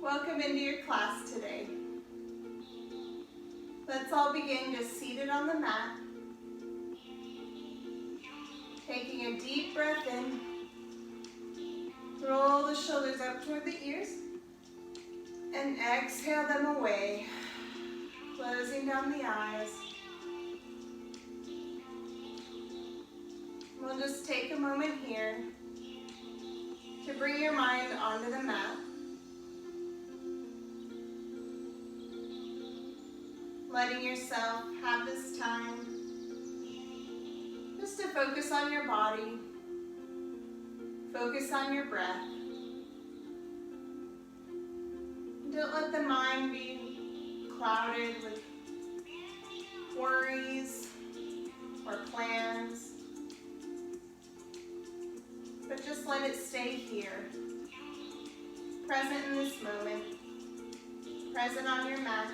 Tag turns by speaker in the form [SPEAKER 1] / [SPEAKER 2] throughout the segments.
[SPEAKER 1] Welcome into your class today. Let's all begin just seated on the mat. Taking a deep breath in. Roll the shoulders up toward the ears. And exhale them away. Closing down the eyes. We'll just take a moment here to bring your mind onto the mat. Letting yourself have this time just to focus on your body, focus on your breath. Don't let the mind be clouded with worries or plans, but just let it stay here, present in this moment, present on your mat.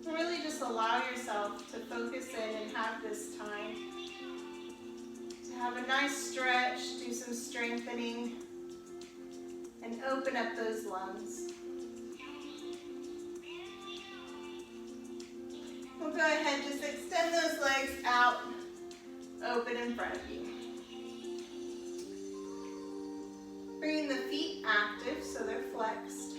[SPEAKER 1] And really just allow yourself to focus in and have this time to have a nice stretch, do some strengthening, and open up those lungs. We'll go ahead, just extend those legs out, open in front of you. Bringing the feet active so they're flexed.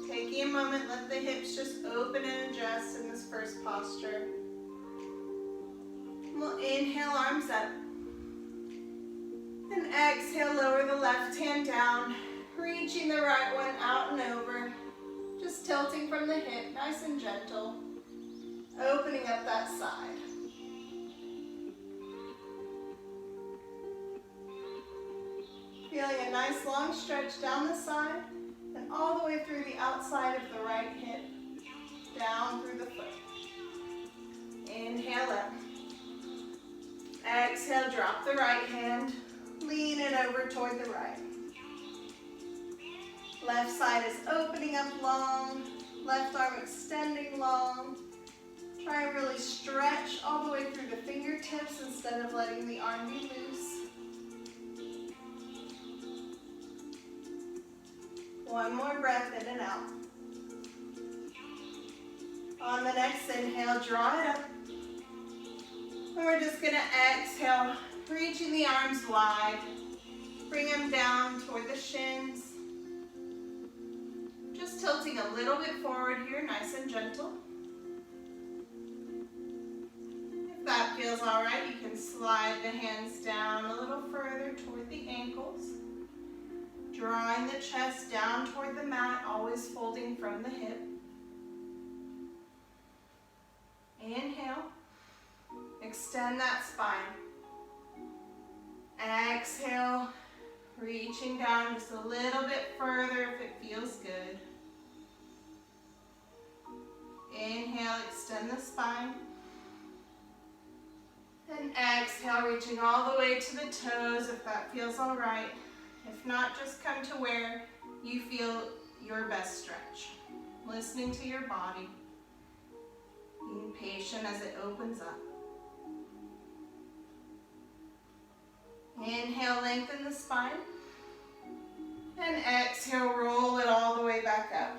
[SPEAKER 1] Taking a moment, let the hips just open and adjust in this first posture. We'll inhale, arms up. And exhale, lower the left hand down, reaching the right one out and over. Just tilting from the hip, nice and gentle. Opening up that side. Feeling a nice long stretch down the side. And all the way through the outside of the right hip, down through the foot. Inhale up. Exhale, drop the right hand, lean it over toward the right. Left side is opening up long, left arm extending long. Try and really stretch all the way through the fingertips instead of letting the arm be loose. One more breath in and out. On the next inhale, draw it up. And we're just going to exhale, reaching the arms wide. Bring them down toward the shins. Just tilting a little bit forward here, nice and gentle. If that feels all right, you can slide the hands down a little further toward the ankles. Drawing the chest down toward the mat, always folding from the hip. Inhale. Extend that spine. Exhale. Reaching down just a little bit further if it feels good. Inhale, extend the spine. And exhale, reaching all the way to the toes if that feels all right. If not, just come to where you feel your best stretch. Listening to your body. Being patient as it opens up. Inhale, lengthen the spine. And exhale, roll it all the way back up.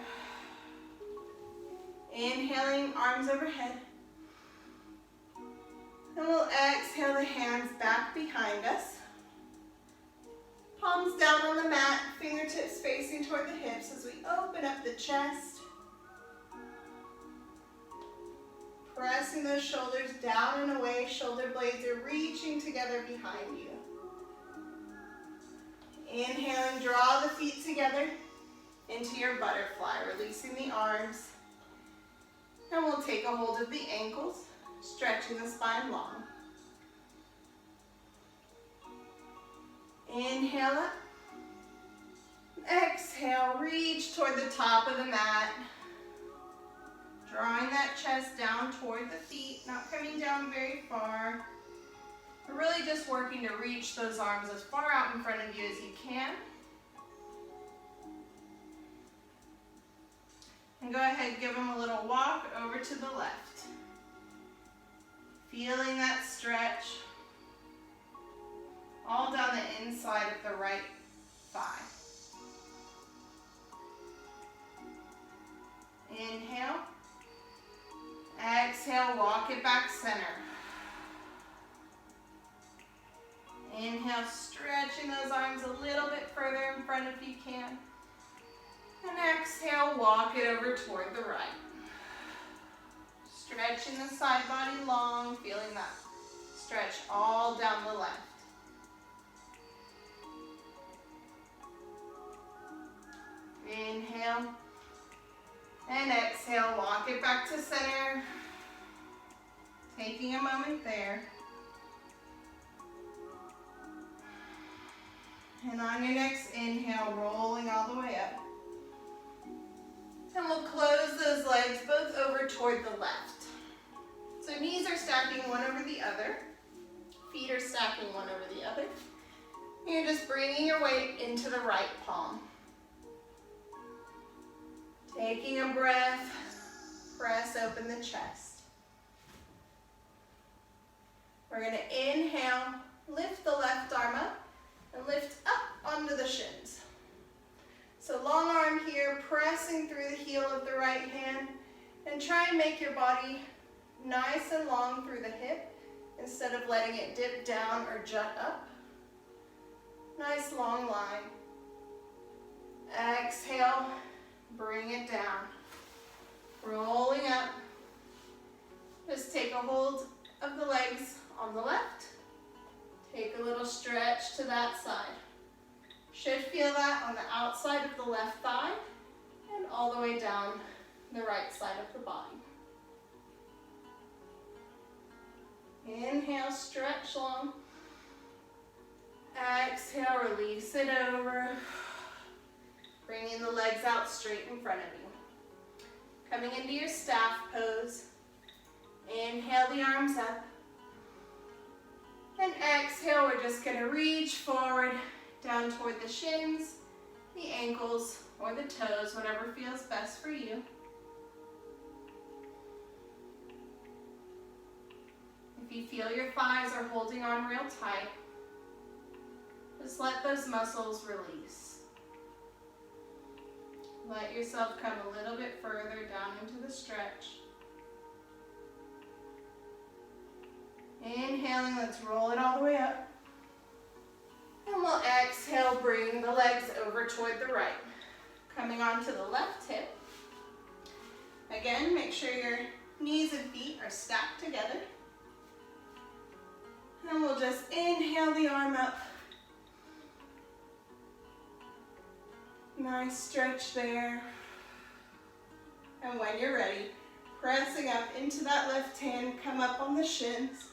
[SPEAKER 1] Inhaling, arms overhead. And we'll exhale the hands back behind us. Palms down on the mat, fingertips facing toward the hips as we open up the chest. Pressing those shoulders down and away, shoulder blades are reaching together behind you. Inhaling, draw the feet together into your butterfly, releasing the arms. And we'll take a hold of the ankles, stretching the spine long. Inhale up. Exhale, reach toward the top of the mat. Drawing that chest down toward the feet, not coming down very far. We're really just working to reach those arms as far out in front of you as you can. And go ahead, give them a little walk over to the left. Feeling that stretch all down the inside of the right thigh. Inhale. Exhale, walk it back center. Inhale, stretching those arms a little bit further in front if you can. And exhale, walk it over toward the right. Stretching the side body long, feeling that stretch all down the left. Inhale. And exhale, walk it back to center. Taking a moment there. And on your next inhale, rolling all the way up. And we'll close those legs both over toward the left. So knees are stacking one over the other. Feet are stacking one over the other. And you're just bringing your weight into the right palm. Taking a breath, press open the chest. We're going to inhale, lift the left arm up, and lift up onto the shins. So long arm here, pressing through the heel of the right hand, and try and make your body nice and long through the hip instead of letting it dip down or jut up. Nice long line. Exhale, bring it down. Rolling up. Just take a hold of the legs on the left. Take a little stretch to that side. Should feel that on the outside of the left thigh and all the way down the right side of the body. Inhale, stretch long. Exhale, release it over. Bringing the legs out straight in front of you. Coming into your staff pose. Inhale the arms up. And exhale, we're just going to reach forward down toward the shins, the ankles, or the toes, whatever feels best for you. If you feel your thighs are holding on real tight, just let those muscles release. Let yourself come a little bit further down into the stretch. Inhaling, let's roll it all the way up. And we'll exhale, bring the legs over toward the right. Coming onto the left hip. Again, make sure your knees and feet are stacked together. And we'll just inhale the arm up. Nice stretch there. And when you're ready, pressing up into that left hand, come up on the shins,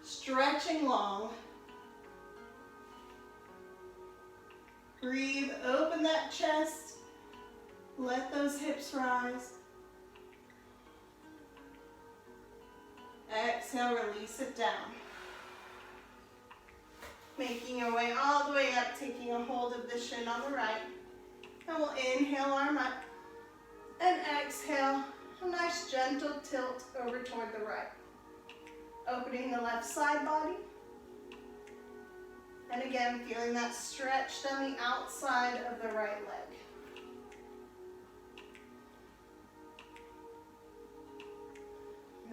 [SPEAKER 1] stretching long. Breathe, open that chest, let those hips rise. Exhale, release it down. Making your way all the way up, taking a hold of the shin on the right. And we'll inhale, arm up. And exhale, a nice gentle tilt over toward the right. Opening the left side body. And again, feeling that stretch down the outside of the right leg.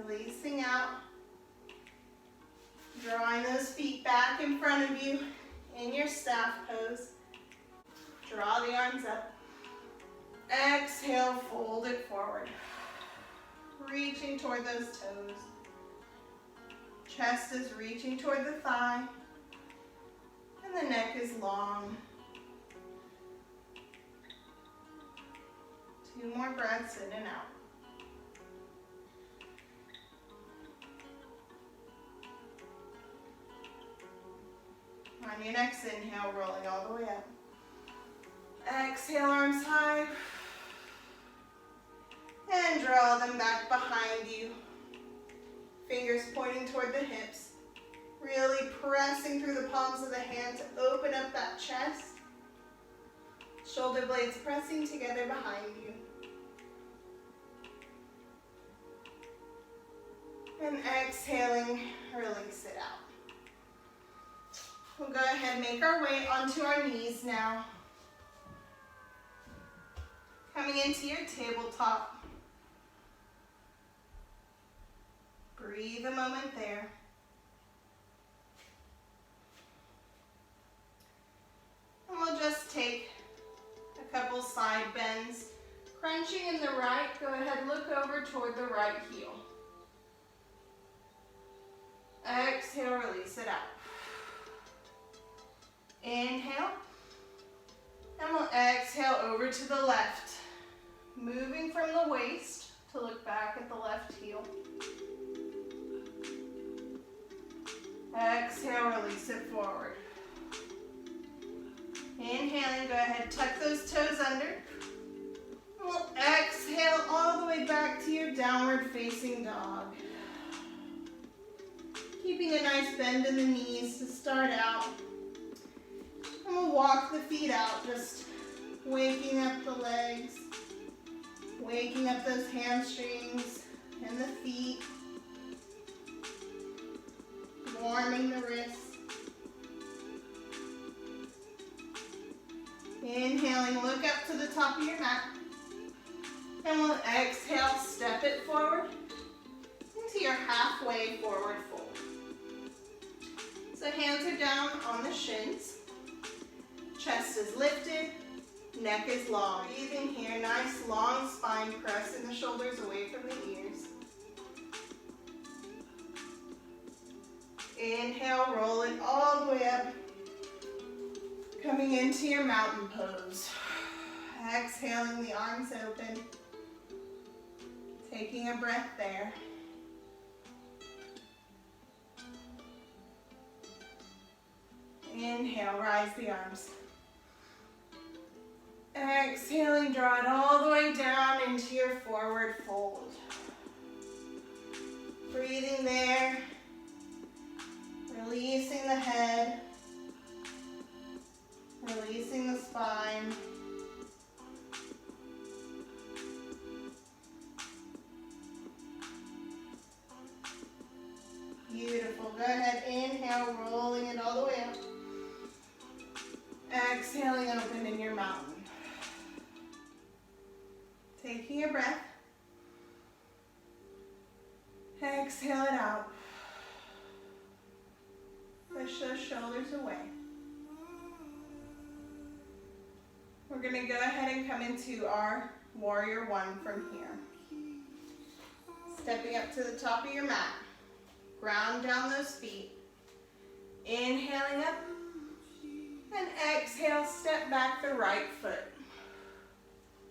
[SPEAKER 1] Releasing out. Drawing those feet back in front of you in your staff pose. Draw the arms up. Exhale, fold it forward. Reaching toward those toes. Chest is reaching toward the thigh. And the neck is long. 2 more breaths in and out. On your next inhale, rolling all the way up. Exhale, arms high. And draw them back behind you. Fingers pointing toward the hips. Really pressing through the palms of the hand to open up that chest. Shoulder blades pressing together behind you. And exhaling, release it out. We'll go ahead and make our way onto our knees now. Coming into your tabletop. Breathe a moment there. And we'll just take a couple side bends. Crunching in the right, go ahead, look over toward the right heel. Exhale, release it out. Inhale, and we'll exhale over to the left. Moving from the waist to look back at the left heel. Exhale, release it forward. Inhaling, go ahead, tuck those toes under. We'll exhale all the way back to your downward facing dog. Keeping a nice bend in the knees to start out. And we'll walk the feet out, just waking up the legs, waking up those hamstrings and the feet, warming the wrists. Inhaling, look up to the top of your mat. And we'll exhale, step it forward into your halfway forward fold. So hands are down on the shins. Chest is lifted, neck is long. Breathing here, nice long spine, pressing the shoulders away from the ears. Inhale, roll it all the way up. Coming into your mountain pose. Exhaling, the arms open. Taking a breath there. Inhale, rise the arms. Exhaling, draw it all the way down into your forward fold. Breathing there. Releasing the head. Releasing the spine. Beautiful. Go ahead, inhale, rolling it all the way up. Exhaling, open in your mountain. Taking a breath. Exhale it out. Push those shoulders away. We're going to go ahead and come into our warrior one from here. Stepping up to the top of your mat. Ground down those feet. Inhaling up. And exhale, step back the right foot.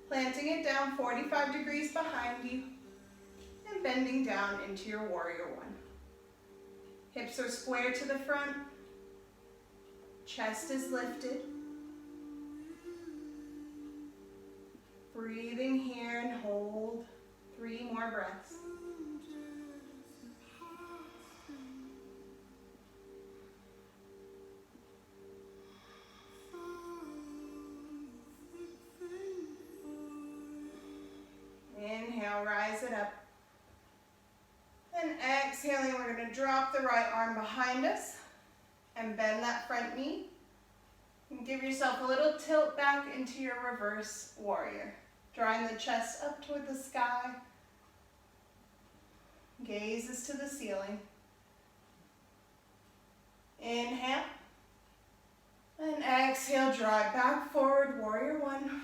[SPEAKER 1] Planting it down 45 degrees behind you. And bending down into your warrior one. Hips are square to the front. Chest is lifted. Breathing here and hold 3 more breaths. Inhale, rise it up. And exhaling, we're going to drop the right arm behind us and bend that front knee. And give yourself a little tilt back into your reverse warrior. Drawing the chest up toward the sky. Gazes to the ceiling. Inhale. And exhale, draw it back forward, warrior one.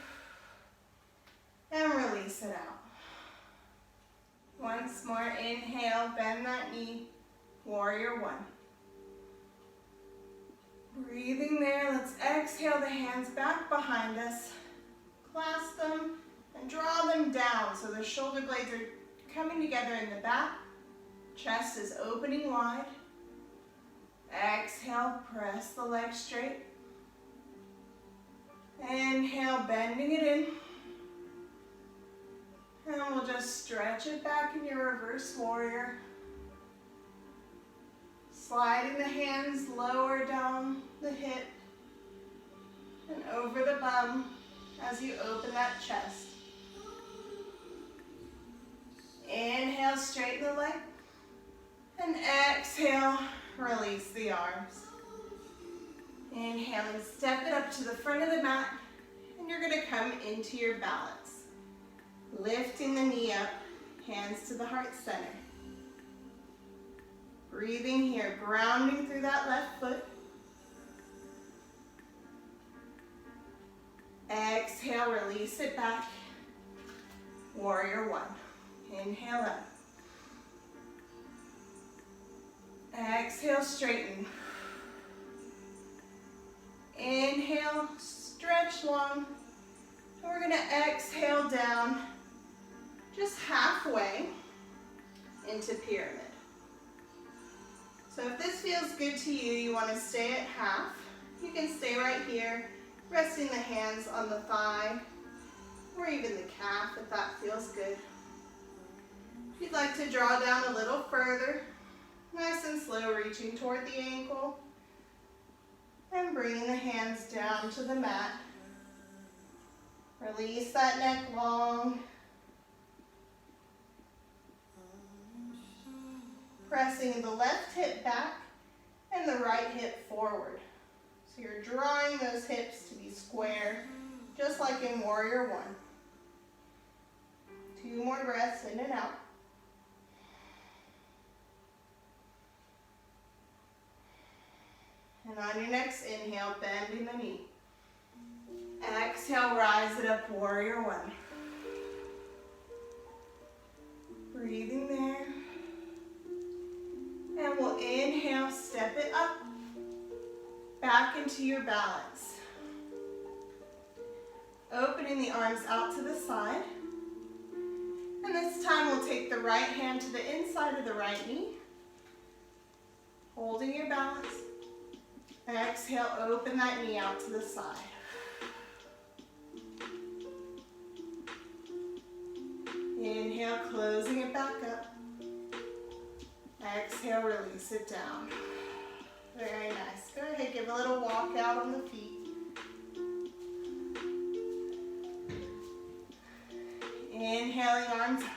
[SPEAKER 1] And release it out. Once more, inhale, bend that knee, warrior one. Breathing there, let's exhale the hands back behind us. Clasp them and draw them down so the shoulder blades are coming together in the back. Chest is opening wide. Exhale, press the legs straight. Inhale, bending it in. And we'll just stretch it back in your reverse warrior. Sliding the hands lower down the hip and over the bum as you open that chest. Inhale, straighten the leg. And exhale, release the arms. Inhaling, step it up to the front of the mat, and you're gonna come into your balance. Lifting the knee up, hands to the heart center. Breathing here, grounding through that left foot. Exhale, release it back. Warrior one. Inhale up. Exhale, straighten. Inhale, stretch long. And we're gonna exhale down just halfway into pyramid. So if this feels good to you, you wanna stay at half. You can stay right here, resting the hands on the thigh, or even the calf if that feels good. If you'd like to draw down a little further, nice and slow, reaching toward the ankle, and bringing the hands down to the mat. Release that neck long. Pressing the left hip back and the right hip forward. So you're drawing those hips to be square, just like in Warrior One. 2 more breaths in and out. And on your next inhale, bending the knee. Exhale, rise it up, Warrior One. Breathing there. And we'll inhale, step it up, back into your balance. Opening the arms out to the side. And this time we'll take the right hand to the inside of the right knee. Holding your balance. Exhale, open that knee out to the side. Inhale, closing it back up. Exhale, release it down. Very nice. Go ahead, give a little walk out on the feet. Inhaling, arms up.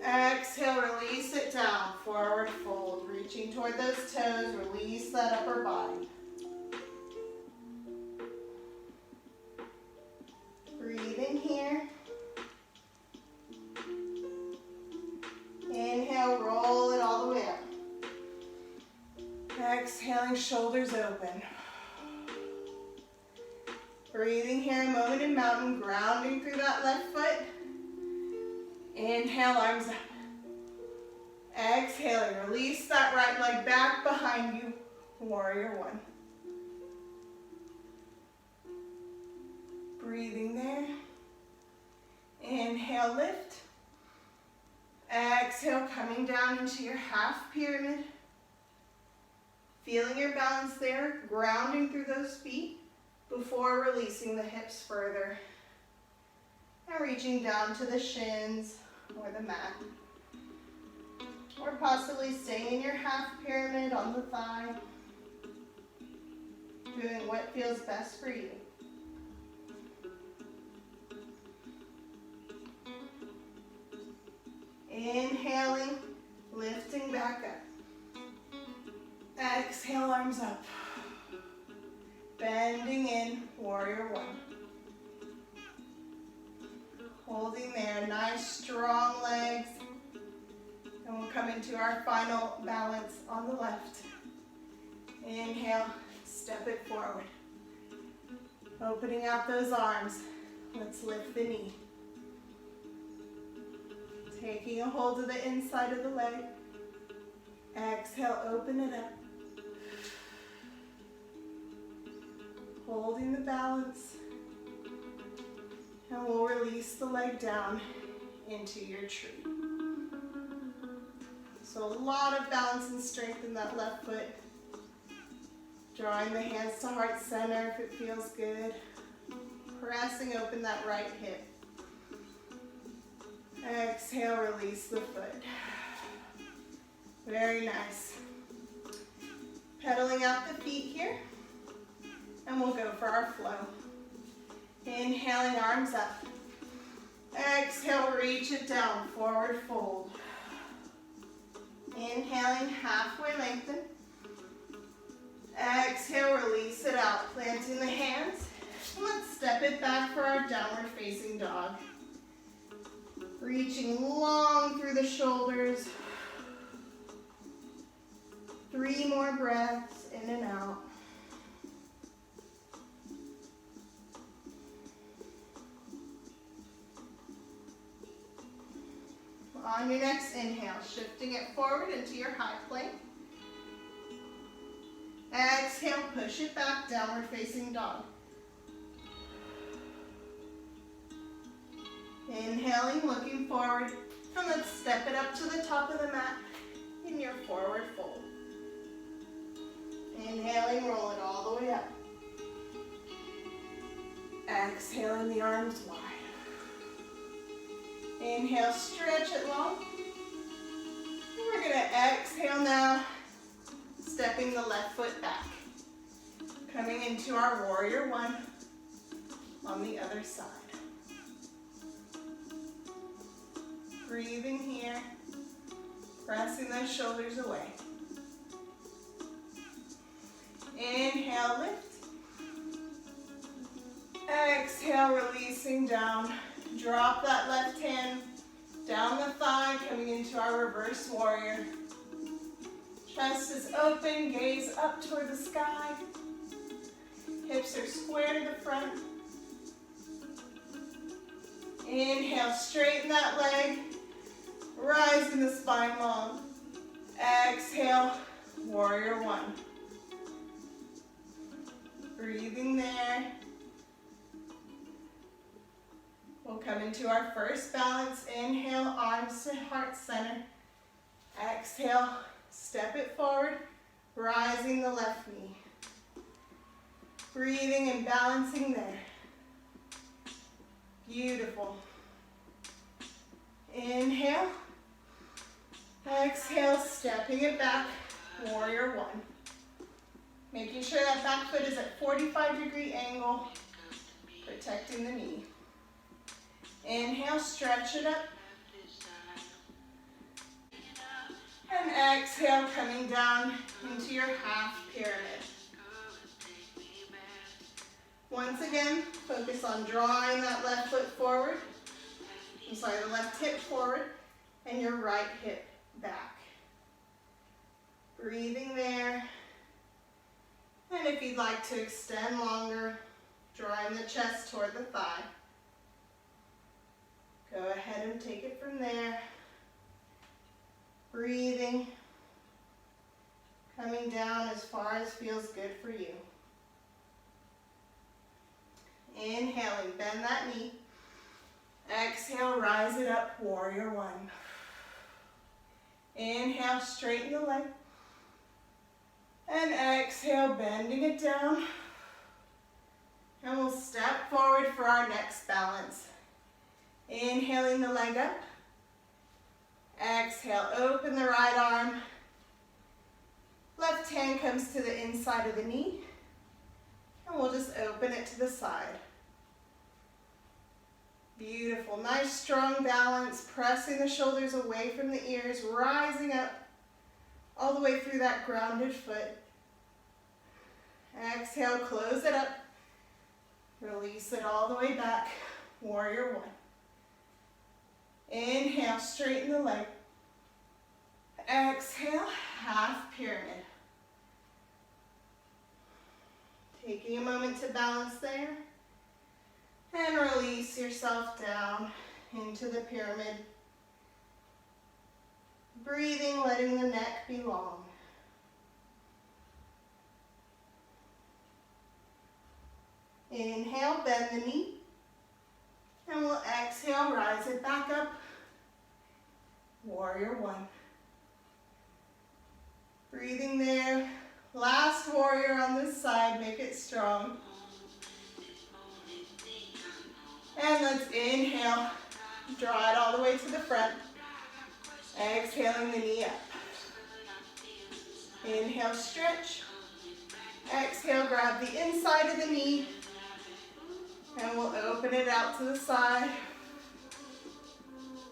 [SPEAKER 1] Exhale, release it down. Forward fold. Reaching toward those toes. Release that upper body. Breathing here. Inhale, roll it all the way up. Exhaling, shoulders open. Breathing here, a moment in mountain, grounding through that left foot. Inhale, arms up. Exhaling, release that right leg back behind you. Warrior One. Breathing there. Inhale, lift. Exhale, coming down into your half pyramid. Feeling your balance there, grounding through those feet before releasing the hips further. And reaching down to the shins or the mat. Or possibly staying in your half pyramid on the thigh. Doing what feels best for you. Inhaling, lifting back up. Exhale, arms up. Bending in, Warrior One. Holding there, nice strong legs. And we'll come into our final balance on the left. Inhale, step it forward. Opening out those arms. Let's lift the knee. Taking a hold of the inside of the leg. Exhale, open it up. Holding the balance. And we'll release the leg down into your tree. So a lot of balance and strength in that left foot. Drawing the hands to heart center if it feels good. Pressing open that right hip. Exhale, release the foot. Very nice. Pedaling out the feet here. And we'll go for our flow. Inhaling, arms up. Exhale, reach it down, forward fold. Inhaling, halfway lengthen. Exhale, out, planting the hands. And let's step it back for our downward facing dog. Reaching long through the shoulders. 3 more breaths in and out. On your next inhale, shifting it forward into your high plank. Exhale, push it back, downward facing dog. Inhaling, looking forward, and let's step it up to the top of the mat in your forward fold. Inhaling, roll it all the way up. Exhaling, the arms wide. Inhale, stretch it long. And we're going to exhale now, stepping the left foot back. Coming into our warrior one on the other side. Breathing here, pressing those shoulders away. Inhale, lift. Exhale, releasing down. Drop that left hand down the thigh, coming into our reverse warrior. Chest is open, gaze up toward the sky. Hips are square to the front. Inhale, straighten that leg. Rising the spine long. Exhale, warrior one. Breathing there. We'll come into our first balance. Inhale, arms to heart center. Exhale, step it forward, rising the left knee. Breathing and balancing there. Beautiful. Inhale. Exhale, stepping it back, warrior one. Making sure that back foot is at 45-degree angle, protecting the knee. Inhale, stretch it up. And exhale, coming down into your half pyramid. Once again, focus on drawing that left foot forward. The left hip forward and your right hip back. Breathing there. And if you'd like to extend longer, drawing the chest toward the thigh. Go ahead and take it from there. Breathing. Coming down as far as feels good for you. Inhaling, bend that knee. Exhale, rise it up, warrior one. Inhale, straighten the leg. And exhale, bending it down. And we'll step forward for our next balance. Inhaling the leg up. Exhale, open the right arm. Left hand comes to the inside of the knee. And we'll just open it to the side. Beautiful, nice strong balance, pressing the shoulders away from the ears, rising up all the way through that grounded foot. Exhale, close it up. Release it all the way back, warrior one. Inhale, straighten the leg. Exhale, half pyramid. Taking a moment to balance there. And release yourself down into the pyramid. Breathing, letting the neck be long. Inhale, bend the knee. And we'll exhale, rise it back up. Warrior one. Breathing there. Last warrior on this side, make it strong. And let's inhale, draw it all the way to the front. Exhaling the knee up. Inhale, stretch. Exhale, grab the inside of the knee. And we'll open it out to the side.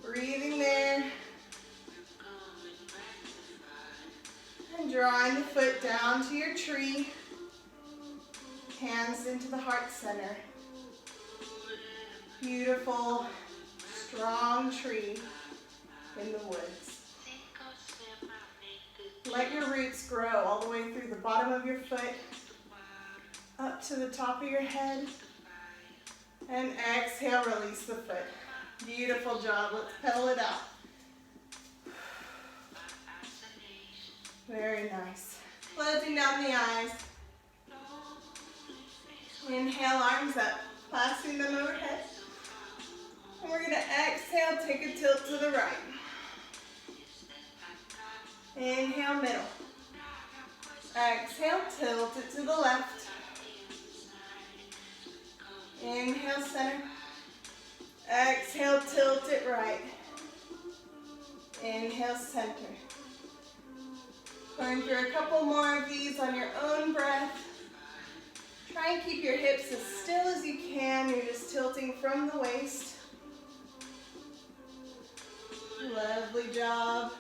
[SPEAKER 1] Breathing there. And drawing the foot down to your tree. hands into the heart center. Beautiful, strong tree in the woods. Let your roots grow all the way through the bottom of your foot, up to the top of your head, and exhale, release the foot. Beautiful job. Let's pedal it out. Very nice. Closing down the eyes. Inhale, arms up, clasping them overhead. And we're going to exhale, take a tilt to the right. Inhale, middle. Exhale, tilt it to the left. Inhale, center. Exhale, tilt it right. Inhale, center. Going through a couple more of these on your own breath. Try and keep your hips as still as you can. You're just tilting from the waist. Lovely job.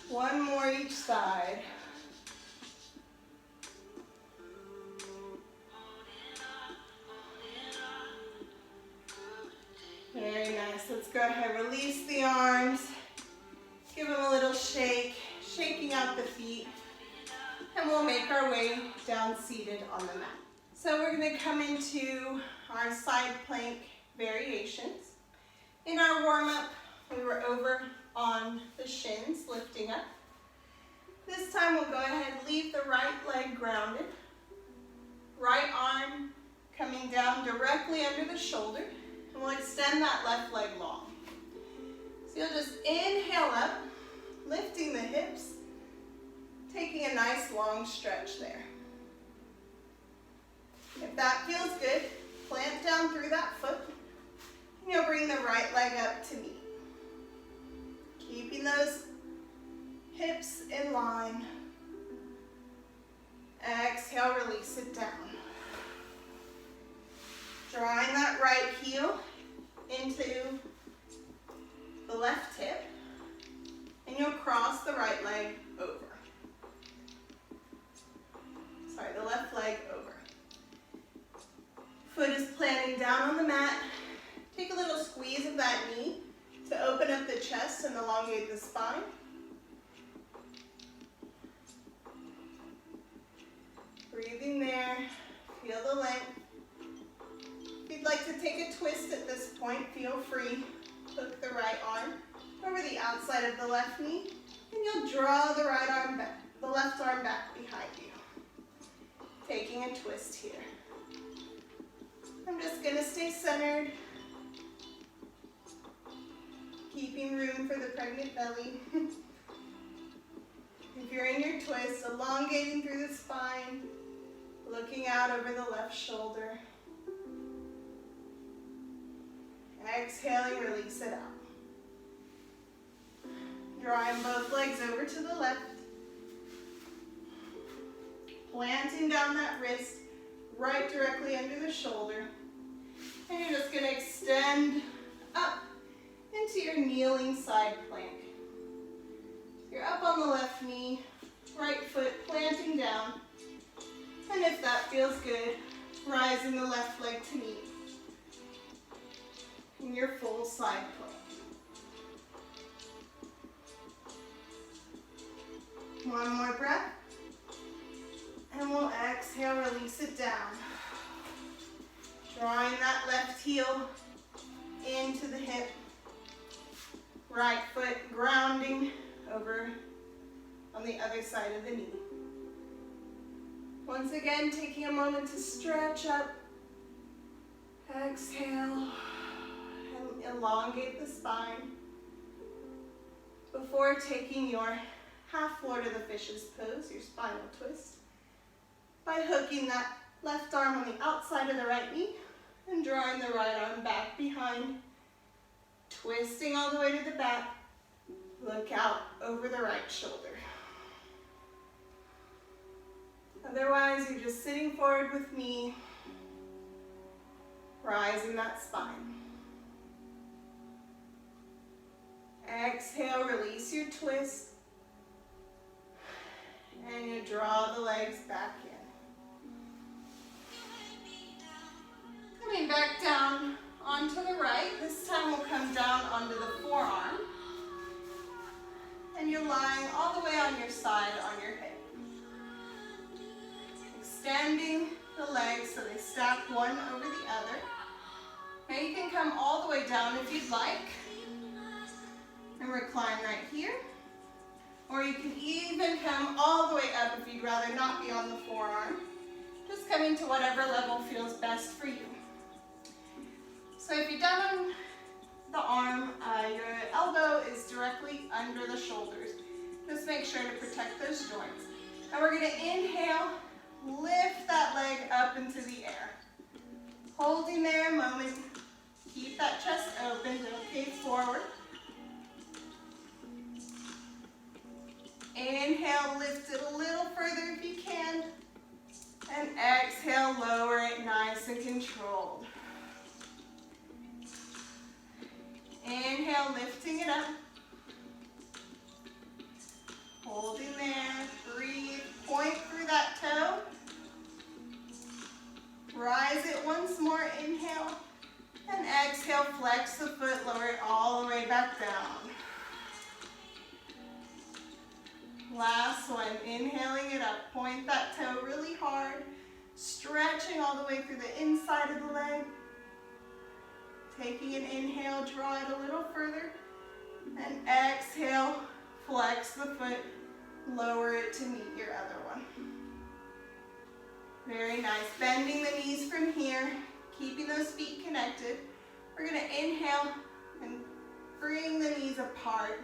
[SPEAKER 1] One more each side. Very nice. Let's go ahead, release the arms. Give them a little shake, shaking out the feet. And we'll make our way down seated on the mat. So we're going to come into our side plank variations. In our warm-up, we were over on the shins, lifting up. This time we'll go ahead and leave the right leg grounded. Right arm coming down directly under the shoulder. And we'll extend that left leg long. So you'll just inhale up, lifting the hips, taking a nice long stretch there. If that feels good, plant down through that foot, and you'll bring the right leg up to meet. Keeping those hips in line. Exhale, release it down. Drawing that right heel into the left hip, and you'll cross the right leg over. Sorry, the left leg over. Foot is planting down on the mat. Take a little squeeze of that knee to open up the chest and elongate the spine. Breathing there, feel the length. If you'd like to take a twist at this point, feel free. Hook the right arm over the outside of the left knee, and you'll draw the right arm back, the left arm back behind you. Taking a twist here. I'm just going to stay centered, keeping room for the pregnant belly. If you're in your twist, elongating through the spine, looking out over the left shoulder. Exhaling, release it out. Drawing both legs over to the left. Planting down that wrist right directly under the shoulder. And you're just going to extend up into your kneeling side plank. You're up on the left knee, right foot planting down. And if that feels good, rising the left leg to meet in your full side plank. One more breath. And we'll exhale, release it down. Drawing that left heel into the hip. Right foot grounding over on the other side of the knee. Once again, taking a moment to stretch up. Exhale and elongate the spine before taking your half Lord of the Fishes pose, your spinal twist, by hooking that left arm on the outside of the right knee and drawing the right arm back behind, twisting all the way to the back. Look out over the right shoulder. Otherwise, you're just sitting forward with me, rising that spine. Exhale, release your twist, and you draw the legs back in. the legs so they stack one over the other. Now you can come all the way down if you'd like and recline right here. Or you can even come all the way up if you'd rather not be on the forearm. Just coming to whatever level feels best for you. So if you're done on the arm, your elbow is directly under the shoulders. Just make sure to protect those joints. And we're going to inhale, lift that leg up into the air. Holding there a moment. Keep that chest open, don't gaze forward. Inhale, lift it a little further if you can. And exhale, lower it nice and controlled. Inhale, lifting it up. Holding there, breathe, point through that toe. Rise it once more, inhale. And exhale, flex the foot, lower it all the way back down. Last one, inhaling it up, point that toe really hard, stretching all the way through the inside of the leg. Taking an inhale, draw it a little further, and exhale, flex the foot, lower it to meet your other one. Very nice, bending the knees from here, keeping those feet connected. We're gonna inhale and bring the knees apart.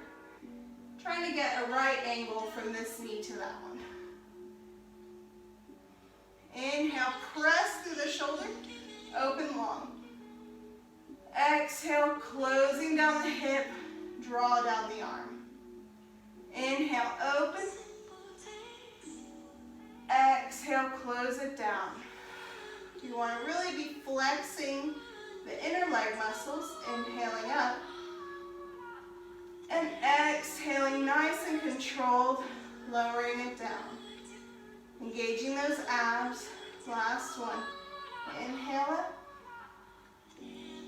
[SPEAKER 1] Trying to get a right angle from this knee to that one. Inhale, press through the shoulder, open long. Exhale, closing down the hip, draw down the arm. Inhale, open. Exhale, close it down. You want to really be flexing the inner leg muscles, inhaling up. And exhaling nice and controlled, lowering it down. Engaging those abs. Last one. Inhale up.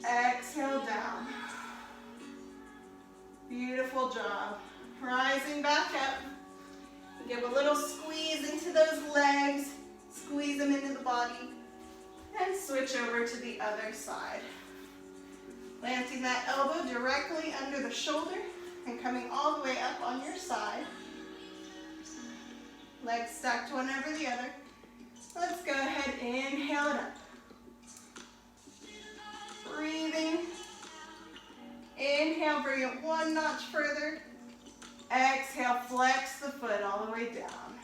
[SPEAKER 1] Exhale down. Beautiful job. Rising back up. Give a little squeeze into those legs. Squeeze them into the body. And switch over to the other side. Planting that elbow directly under the shoulder. And coming all the way up on your side. Legs stacked one over the other. Let's go ahead, inhale it up. Breathing. Inhale, bring it one notch further. Exhale, flex the foot all the way down.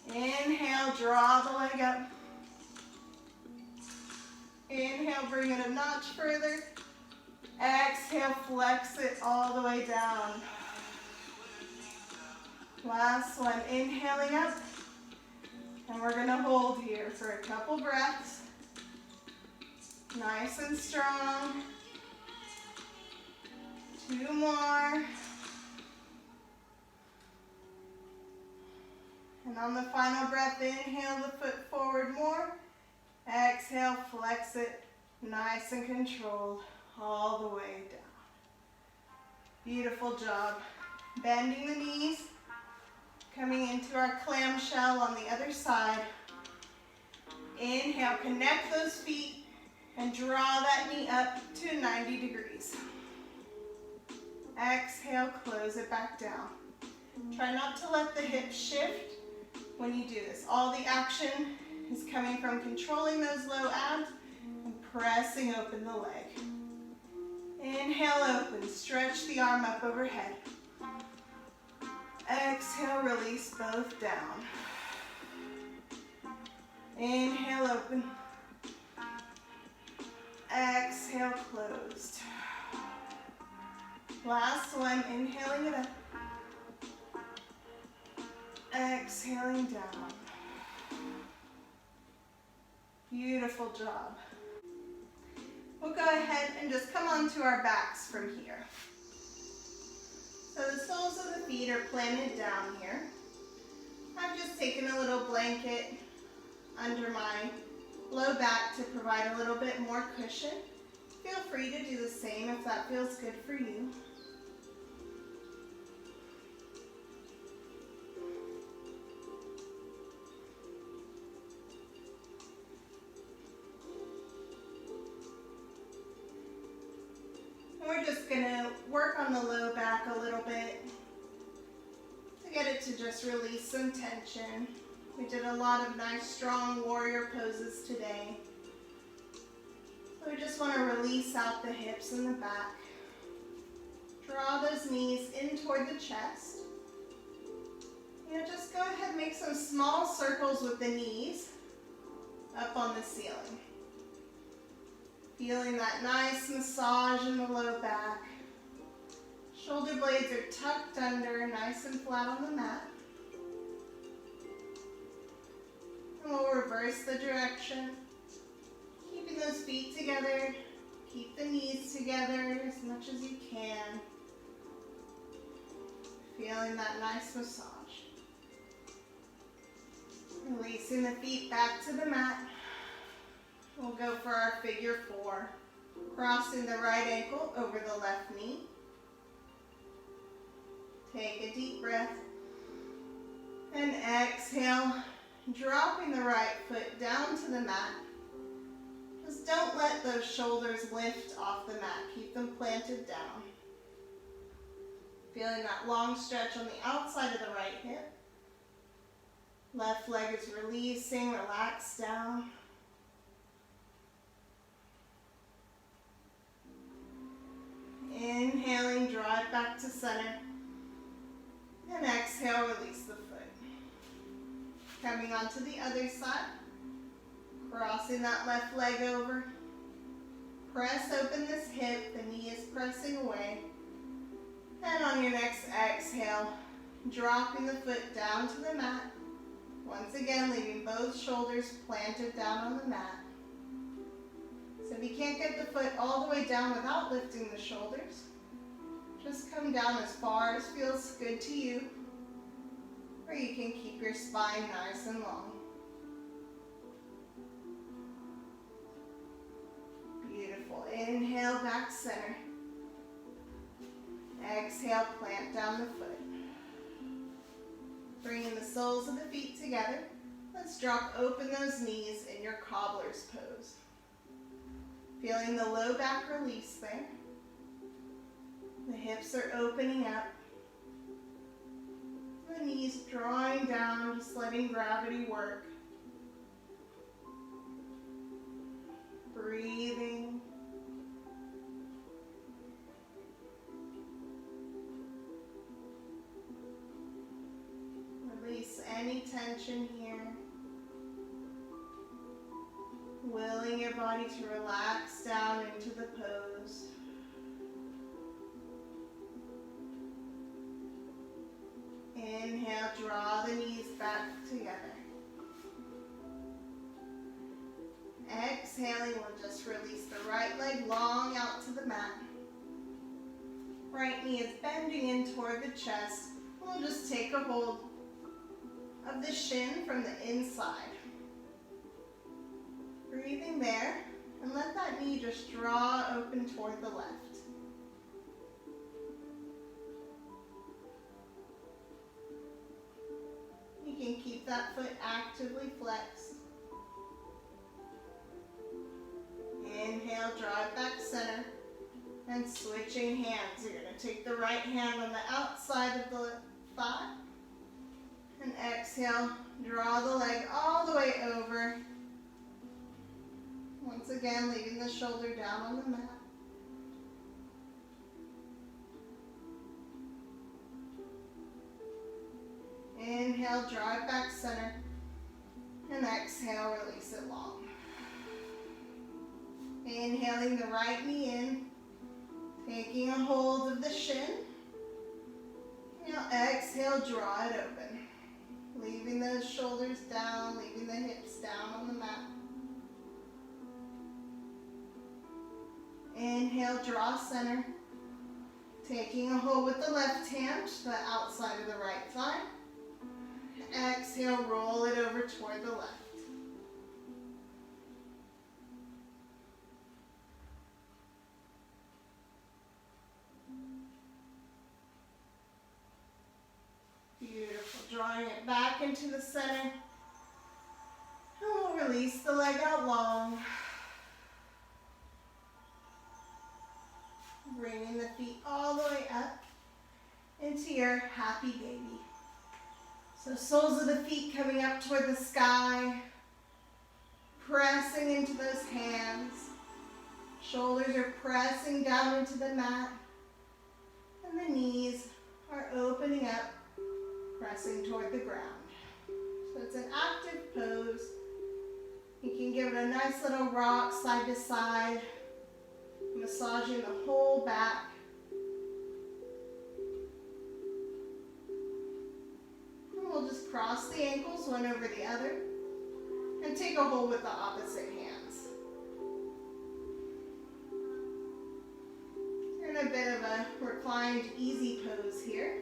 [SPEAKER 1] Inhale, draw the leg up. Inhale, bring it a notch further. Exhale, flex it all the way down. Last one, inhaling up. And we're gonna hold here for a couple breaths. Nice and strong. 2 more. And on the final breath, inhale the foot forward more. Exhale, flex it, nice and controlled, all the way down. Beautiful job. Bending the knees, coming into our clamshell on the other side. Inhale, connect those feet and draw that knee up to 90 degrees. Exhale, close it back down. Try not to let the hips shift when you do this. All the action is coming from controlling those low abs and pressing open the leg. Inhale, open, stretch the arm up overhead. Exhale, release both down. Inhale, open. Exhale, closed. Last one, inhaling it up. Exhaling down. Beautiful job. We'll go ahead and just come onto our backs from here. So the soles of the feet are planted down here. I've just taken a little blanket under my low back to provide a little bit more cushion. Feel free to do the same if that feels good for you. we're just gonna work on the low back a little bit to get it to just release some tension. We did a lot of nice, strong warrior poses today. So we just want to release out the hips and the back. Draw those knees in toward the chest. Just go ahead and make some small circles with the knees up on the ceiling. Feeling that nice massage in the low back. Shoulder blades are tucked under, nice and flat on the mat. And we'll reverse the direction. Keeping those feet together. Keep the knees together as much as you can. Feeling that nice massage. Releasing the feet back to the mat. We'll go for our figure 4. Crossing the right ankle over the left knee. Take a deep breath. And exhale, dropping the right foot down to the mat. Just don't let those shoulders lift off the mat. Keep them planted down. Feeling that long stretch on the outside of the right hip. Left leg is releasing, relax down. Inhaling, draw it back to center. And exhale, release the foot. Coming onto the other side. Crossing that left leg over. Press open this hip, the knee is pressing away. And on your next exhale, dropping the foot down to the mat. Once again, leaving both shoulders planted down on the mat. So if you can't get the foot all the way down without lifting the shoulders, just come down as far as feels good to you, or you can keep your spine nice and long. Beautiful. Inhale, back center. Exhale, plant down the foot. Bringing the soles of the feet together. Let's drop open those knees in your cobbler's pose. Feeling the low back release there. The hips are opening up. The knees drawing down, just letting gravity work. Breathing. Release any tension here. Willing your body to relax down into the pose. Inhale, draw the knees back together. Exhaling, we'll just release the right leg long out to the mat. Right knee is bending in toward the chest. We'll just take a hold of the shin from the inside. Breathing there, and let that knee just draw open toward the left. You can keep that foot actively flexed. Inhale, draw it back center, and switching hands. You're going to take the right hand on the outside of the thigh, and exhale, draw the leg all the way over. Once again, leaving the shoulder down on the mat. Inhale, draw it back center, and exhale, release it long. Inhaling the right knee in, taking a hold of the shin. Now exhale, draw it open. Leaving those shoulders down, leaving the hips down on the mat. Inhale, draw center. Taking a hold with the left hand to the outside of the right thigh. Exhale, roll it over toward the left. Beautiful. Drawing it back into the center. And we'll release the leg out long. Bringing the your happy baby. So soles of the feet coming up toward the sky, pressing into those hands. Shoulders are pressing down into the mat, and the knees are opening up, pressing toward the ground. So it's an active pose. You can give it a nice little rock side to side, massaging the whole back. And we'll just cross the ankles one over the other and take a hold with the opposite hands. You're in a bit of a reclined easy pose here.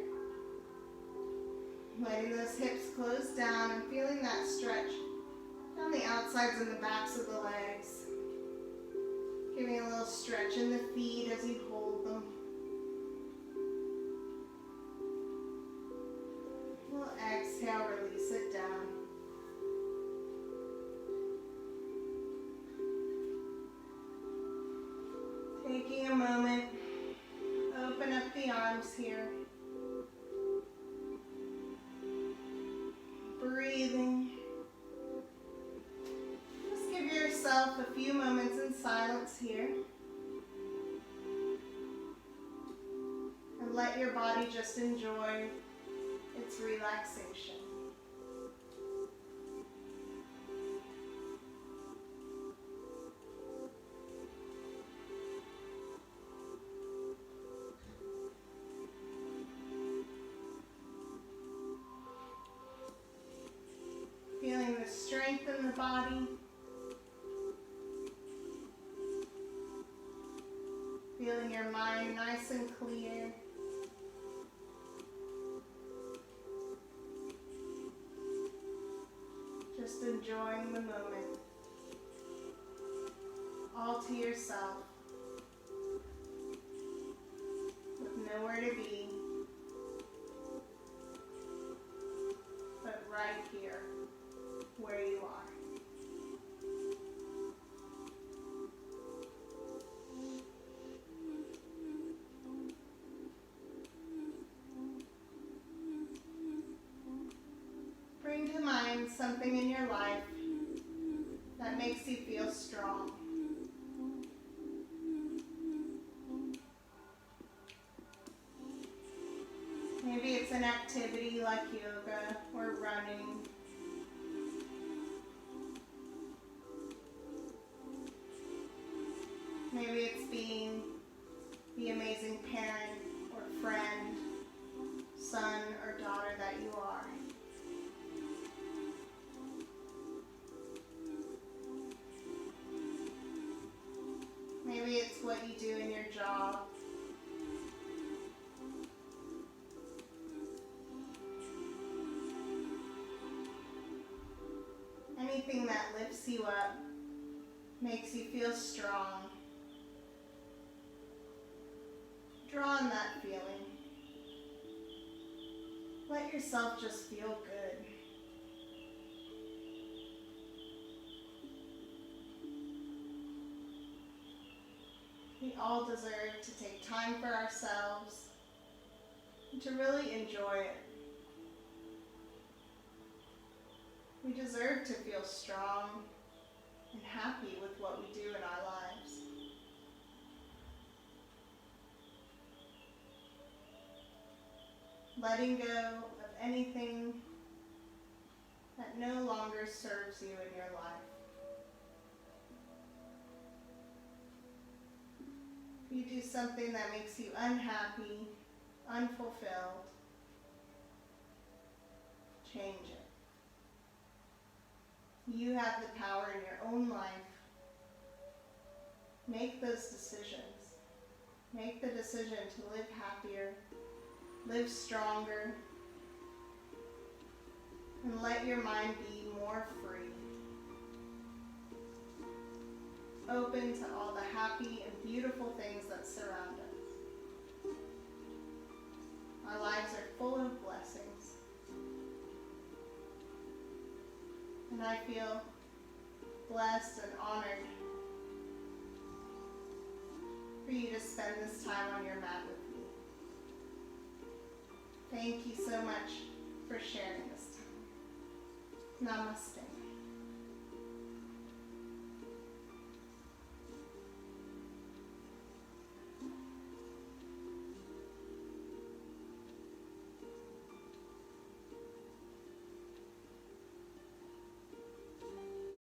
[SPEAKER 1] Letting those hips close down and feeling that stretch down the outsides and the backs of the legs. Giving a little stretch in the feet as you hold them. We'll exhale, release it down. Taking a moment, open up the arms here. Breathing. Just give yourself a few moments in silence here. And let your body just enjoy its relaxation. Feeling the strength in the body. Feeling your mind nice and clear. Just enjoying the moment. All to yourself. With nowhere to be. But right here. Where you are. Bring to mind something in your life that makes you feel strong. Maybe it's an activity like yoga or running. Maybe it's being the amazing parent or friend, son or daughter that you are. Maybe it's what you do in your job. Anything that lifts you up, makes you feel strong. Draw on that feeling. Let yourself just feel good. We all deserve to take time for ourselves and to really enjoy it. We deserve to feel strong and happy with what we do in our lives. Letting go of anything that no longer serves you in your life. If you do something that makes you unhappy, unfulfilled, change it. You have the power in your own life. Make those decisions. Make the decision to live happier, live stronger, and let your mind be more free. Open to all the happy and beautiful things that surround us. Our lives are full of blessings. And I feel blessed and honored for you to spend this time on your mat with me. Thank you so much for sharing this time. Namaste.